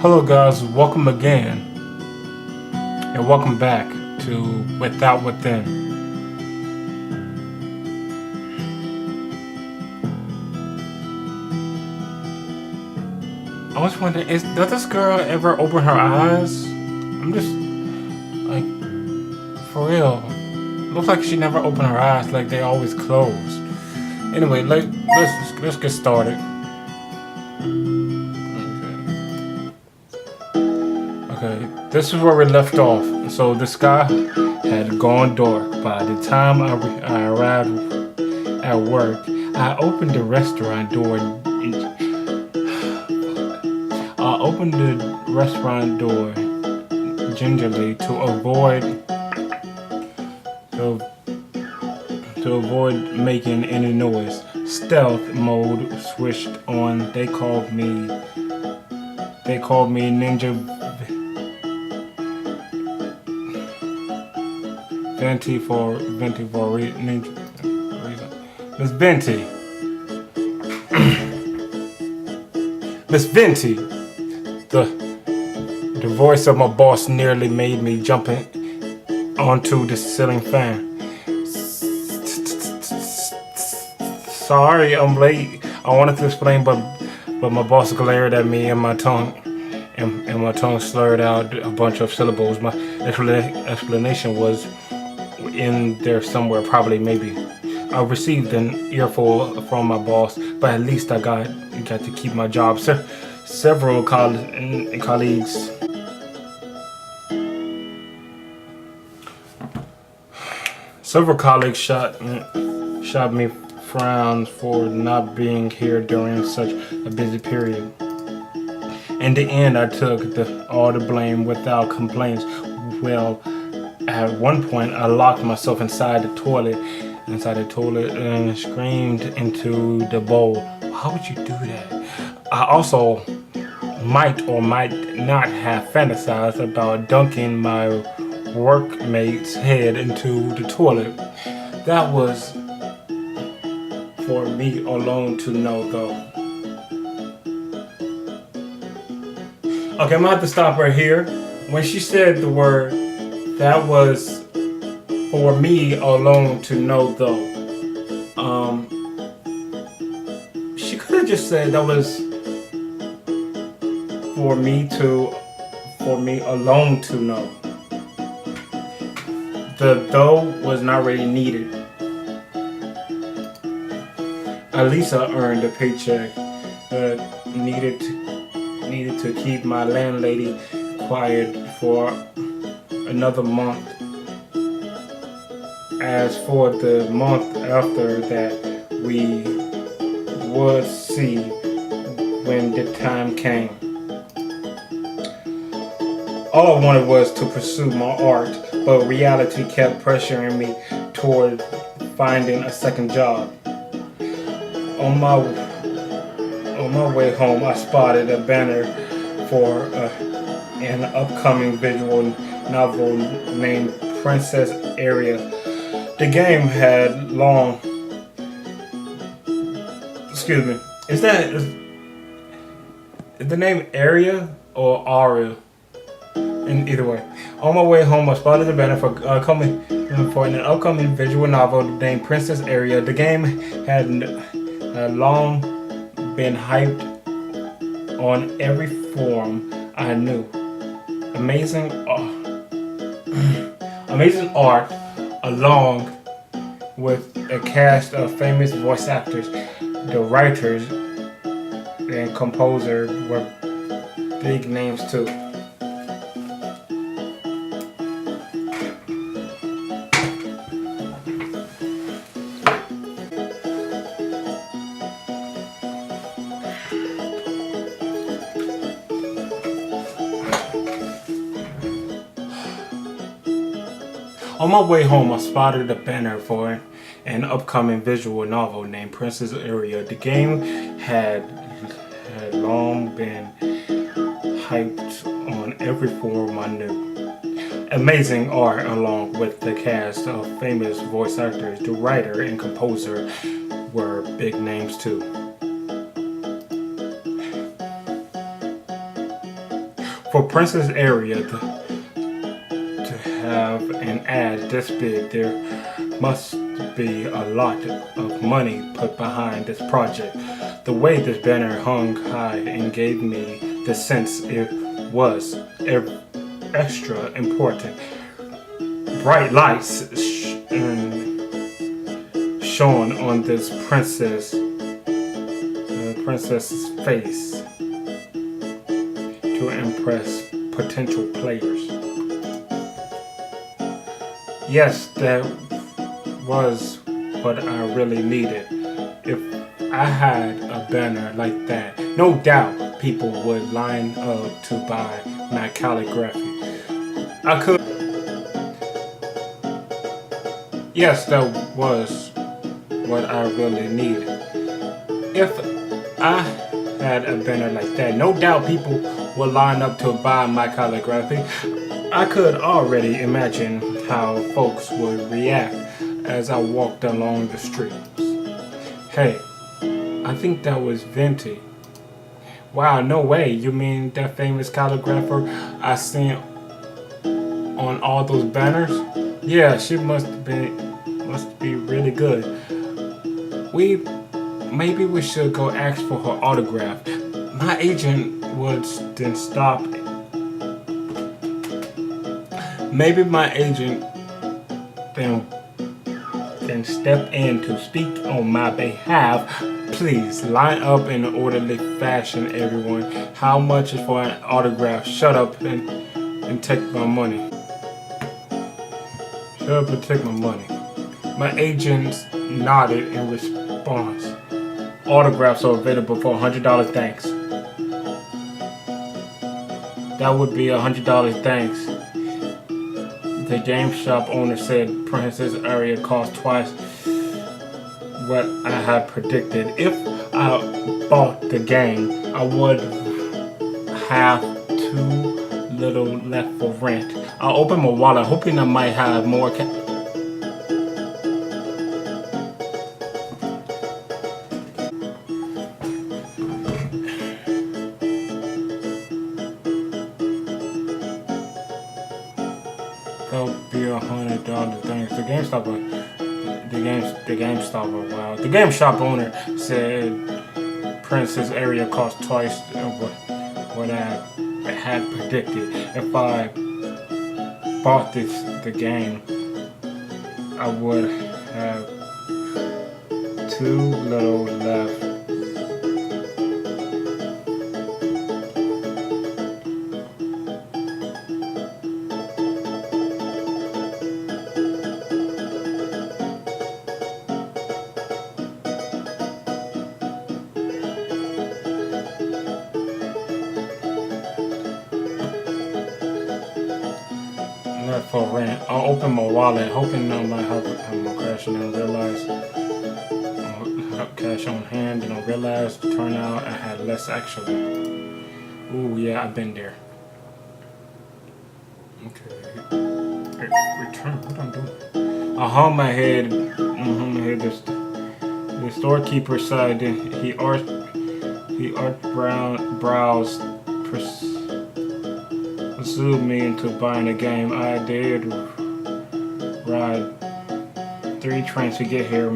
Hello guys, welcome again and welcome back to Without Within. I was wondering, does this girl ever open her eyes? I'm just like, for real. Looks like she never opened her eyes, like they always closed. Anyway, let's get started. Okay, this is where we left off. So the sky had gone dark by the time I arrived at work. I opened the restaurant door. I opened the restaurant door gingerly to avoid making any noise. Stealth mode switched on. They called me Ninja Venti for Ninja reason. Miss Venti. Miss Venti. The voice of my boss nearly made me jump onto the ceiling fan. Sorry, I'm late. I wanted to explain, but my boss glared at me and my tongue slurred out a bunch of syllables. My explanation was in there somewhere, probably, maybe. I received an earful from my boss, but at least I got to keep my job. Several colleagues shot me frowns for not being here during such a busy period. In the end, I took all the blame without complaints. Well, at one point, I locked myself inside the toilet and screamed into the bowl. How would you do that? I also might or might not have fantasized about dunking my workmate's head into the toilet. That was for me alone to know, though. Okay, I'm gonna have to stop right here. When she said the word, that was for me alone to know, though. She could have just said that was for me alone to know. The though was not really needed. At least I earned a paycheck needed to keep my landlady quiet for another month. As for the month after that, we would see when the time came. All I wanted was to pursue my art, but reality kept pressuring me toward finding a second job. On my way home, I spotted a banner for an upcoming visual novel named Princess Aria. The game had long. Excuse me. Is the name Aria or Aria? In either way, on my way home, I spotted a banner for an upcoming visual novel named Princess Aria. The game had long been hyped on every forum I knew. Amazing art, along with a cast of famous voice actors. The writers and composer were big names too. On my way home, I spotted a banner for an upcoming visual novel named Princess Aria. The game had long been hyped on every forum I knew. Amazing art, along with the cast of famous voice actors. The writer and composer were big names too. For Princess Area to have an ad this big, there must be a lot of money put behind this project. The way this banner hung high and gave me the sense it was extra important. Bright lights shone on this princess's face to impress potential players. Yes, that was what I really needed. If I had a banner like that, no doubt people would line up to buy my calligraphy. I could. Yes, that was what I really needed. If I had a banner like that, no doubt people would line up to buy my calligraphy. I could already imagine how folks would react as I walked along the streets. Hey, I think that was Venti. Wow, no way. You mean that famous calligrapher I seen on all those banners? Yeah, she must be really good. Maybe we should go ask for her autograph. My agent would then stop. Maybe my agent then step in to speak on my behalf. Please line up in an orderly fashion, everyone. How much is for an autograph? Shut up and take my money. Shut up and take my money. My agent nodded in response. Autographs are available for $100, thanks. That would be $100, thanks. The game shop owner said Princess Area cost twice what I had predicted. If I bought the game, I would have too little left for rent. I'll open my wallet, hoping I might have more That'll be $100. Thanks. The GameStop. Wow. The game shop owner said Princess Area cost twice what I had predicted. If I bought the game, I would have too little left. For rent. I'll open my wallet, hoping I might have more cash, and then realize cash on hand, and I realized to turn out I had less actually. Ooh, yeah, I've been there. Okay. Return. What I'm doing? I hung my head. The storekeeper said he arched brows. Pursued me into buying a game. I did ride 3 trains to get here.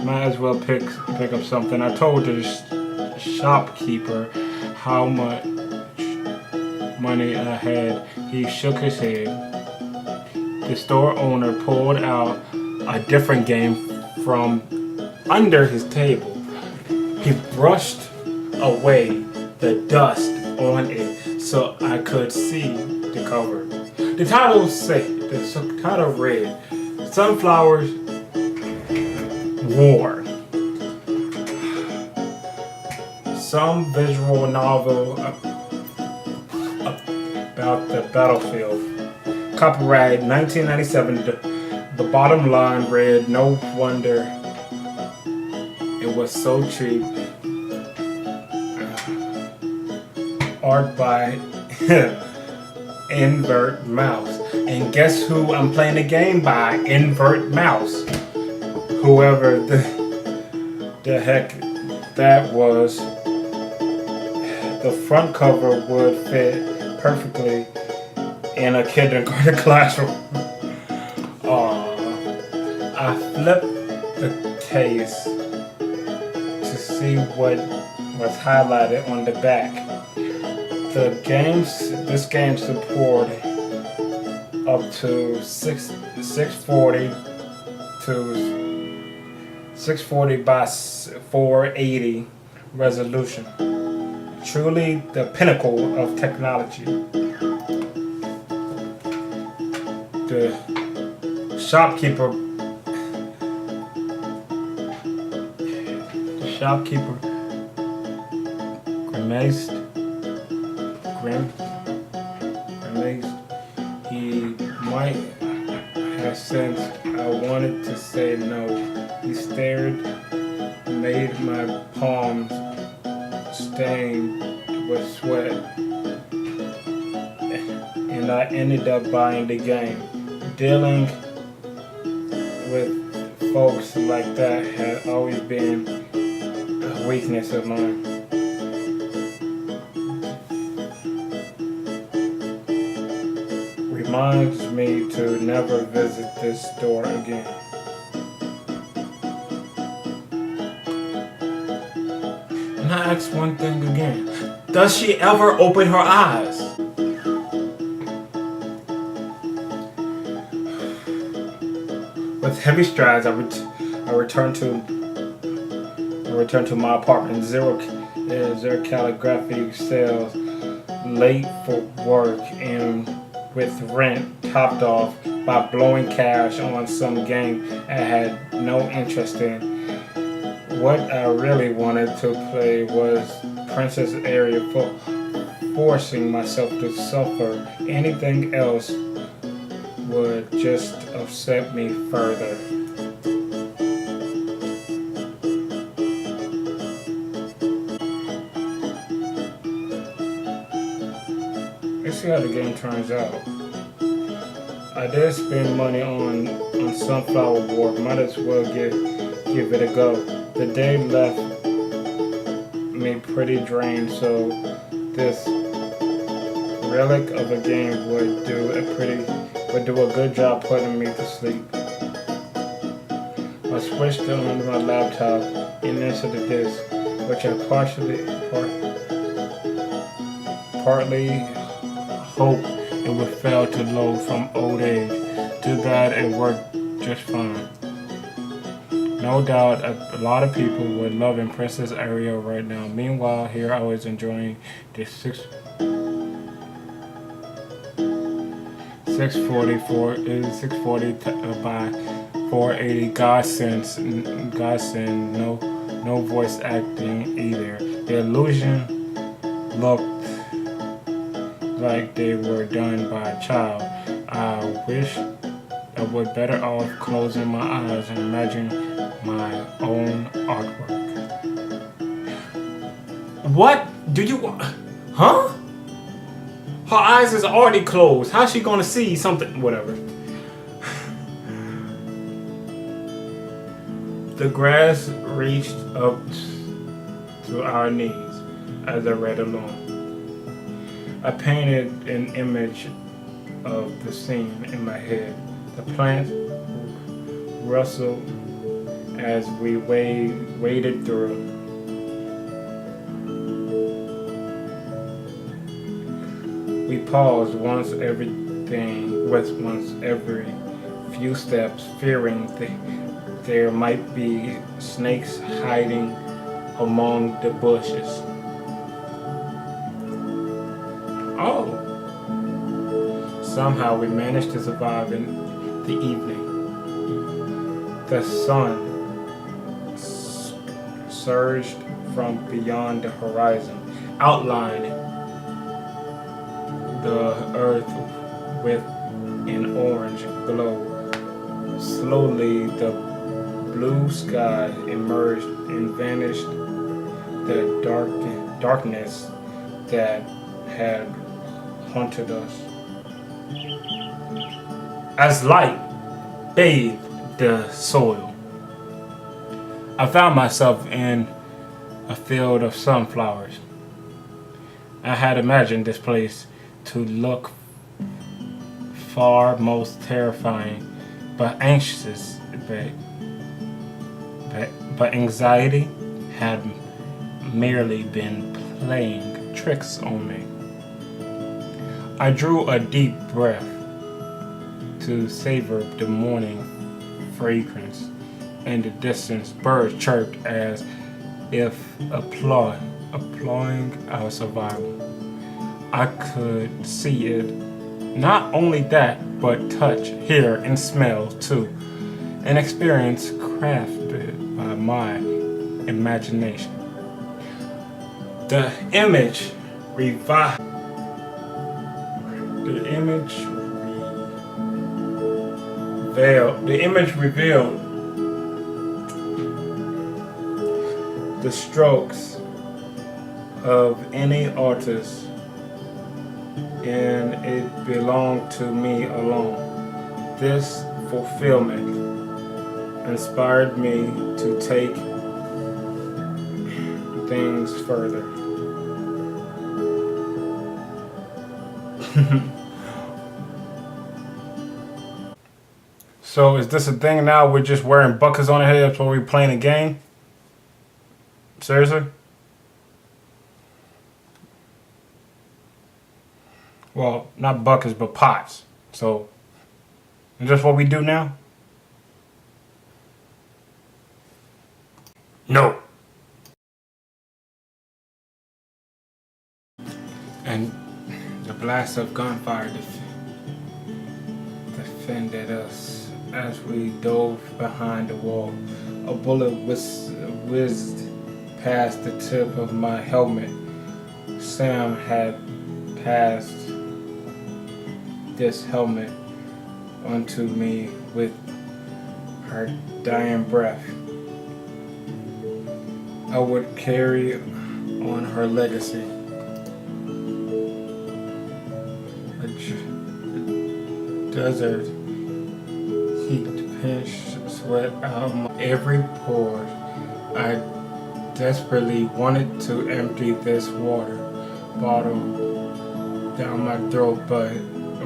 Might as well pick up something. I told the shopkeeper how much money I had. He shook his head. The store owner pulled out a different game from under his table. He brushed away the dust on it so I could see the cover. The title read, Sunflowers War. Some visual novel about the battlefield. Copyright 1997. The bottom line read, no wonder it was so cheap. Art by Invert Mouse. And guess who I'm playing the game by? Invert Mouse. Whoever the heck that was. The front cover would fit perfectly in a kindergarten classroom. I flipped the case to see what was highlighted on the back. This game support up to 640 to 640 by 480 resolution. Truly the pinnacle of technology. The shopkeeper grimaced. He might have sensed I wanted to say no. He stared, made my palms stain with sweat, and I ended up buying the game. Dealing with folks like that had always been a weakness of mine. Reminds me to never visit this store again. And I ask one thing again. Does she ever open her eyes? With heavy strides, I returned to my apartment. Zero calligraphy sales, late for work, and with rent topped off by blowing cash on some game I had no interest in. What I really wanted to play was Princess Area, forcing myself to suffer. Anything else would just upset me further. Let's see how the game turns out. I did spend money on Sunflower Board. Might as well give it a go. The day left me pretty drained, so this relic of a game would do a good job putting me to sleep. I switched on my laptop and into the disk, which I partly hoped it would fail to load from old age. Too bad it worked just fine. No doubt a lot of people would love in Princess Area right now. Meanwhile, here I was enjoying the 640 by 480 godsend, no voice acting either. The illusion looked like they were done by a child. I wish I would better off closing my eyes and imagining my own artwork. What do you want? Huh? Her eyes is already closed. How's she gonna see something? Whatever. The grass reached up to our knees as I read along. I painted an image of the scene in my head. The plants rustled as we waded through. We paused once every few steps, fearing there might be snakes hiding among the bushes. Oh! Somehow we managed to survive in the evening. The sun surged from beyond the horizon, outlining the earth with an orange glow. Slowly the blue sky emerged and vanished. The darkness that had haunted us. As light bathed the soil, I found myself in a field of sunflowers. I had imagined this place to look far most terrifying, but anxious, but anxiety had merely been playing tricks on me. I drew a deep breath to savor the morning fragrance. In the distance, birds chirped as if applauding our survival. I could see it. Not only that, but touch, hear, and smell too. An experience crafted by my imagination. The image revealed the strokes of any artist, and it belonged to me alone. This fulfillment inspired me to take things further. So is this a thing now? We're just wearing buckets on our heads while we're playing a game? Seriously? Well, not buckets, but pots. So, is this what we do now? No. And the blast of gunfire defended us as we dove behind the wall. A bullet whizzed past the tip of my helmet. Sam had passed this helmet onto me with her dying breath. I would carry on her legacy. A desert heat pinched sweat out of every pore. I desperately wanted to empty this water bottle down my throat, but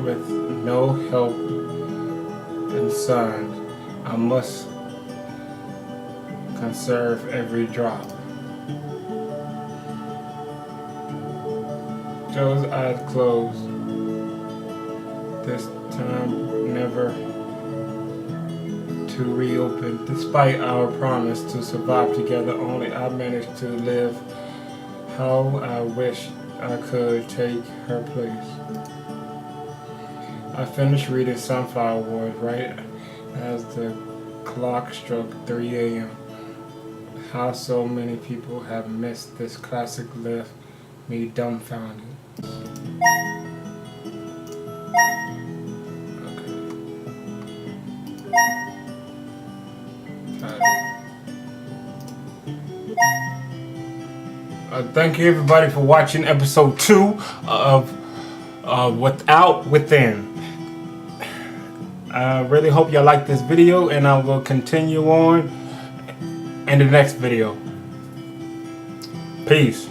with no help in sight, I must conserve every drop. Joe's eyes closed. This time never to reopen. Despite our promise to survive together, only I managed to live. How I wish I could take her place. I finished reading Sunflower Wars right as the clock struck 3 a.m. How so many people have missed this classic left me dumbfounded. Thank you everybody for watching episode 2 of Without Within. I really hope y'all like this video, and I will continue on in the next video. Peace.